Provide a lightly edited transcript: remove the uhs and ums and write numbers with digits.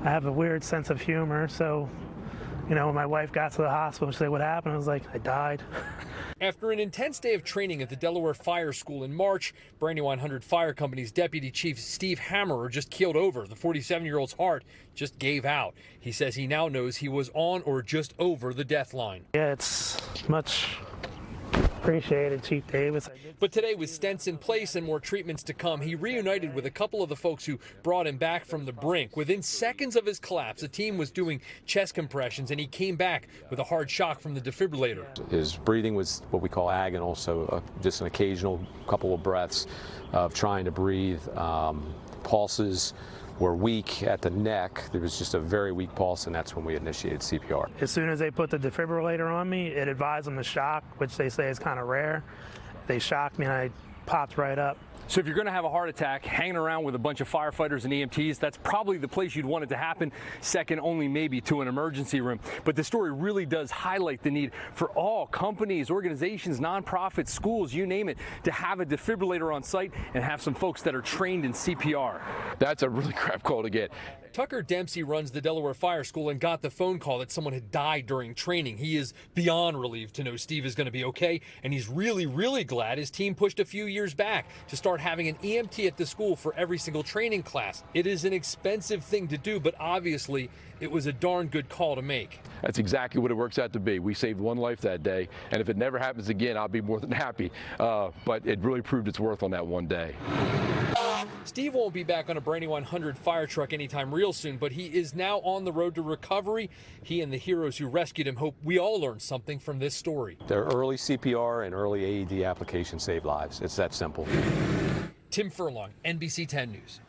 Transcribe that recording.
I have a weird sense of humor, so, you know, when my wife got to the hospital, she said, "What happened?" I was like, "I died." After an intense day of training at the Delaware Fire School in March, Brandywine 100 Fire Company's Deputy Chief Steve Hammerer just keeled over. The 47-year-old's heart just gave out. He says he now knows he was on or just over the death line. Yeah, it's much appreciated, Chief Davis. But today, with stents in place and more treatments to come, he reunited with a couple of the folks who brought him back from the brink. Within seconds of his collapse, the team was doing chest compressions, and he came back with a hard shock from the defibrillator. His breathing was what we call agonal, so just an occasional couple of breaths of trying to breathe. Pulses were weak at the neck. There was just a very weak pulse, and that's when we initiated CPR. As soon as they put the defibrillator on me, it advised them to shock, which they say is kind of rare. They shocked me and I popped right up. So if you're going to have a heart attack hanging around with a bunch of firefighters and EMTs, that's probably the place you'd want it to happen, second only maybe to an emergency room. But the story really does highlight the need for all companies, organizations, nonprofits, schools, you name it, to have a defibrillator on site and have some folks that are trained in CPR. That's a really crap call to get. Tucker Dempsey runs the Delaware Fire School and got the phone call that someone had died during training. He is beyond relieved to know Steve is going to be okay, and he's really, really glad his team pushed a few years back to start having an EMT at the school for every single training class. It is an expensive thing to do, but obviously it was a darn good call to make. That's exactly what it works out to be. We saved one life that day, and if it never happens again, I'll be more than happy. But it really proved its worth on that one day. Steve won't be back on a Brandywine 100 fire truck anytime real soon, but he is now on the road to recovery. He and the heroes who rescued him hope we all learn something from this story. Their early CPR and early AED application saved lives. It's that simple. Tim Furlong, NBC 10 News.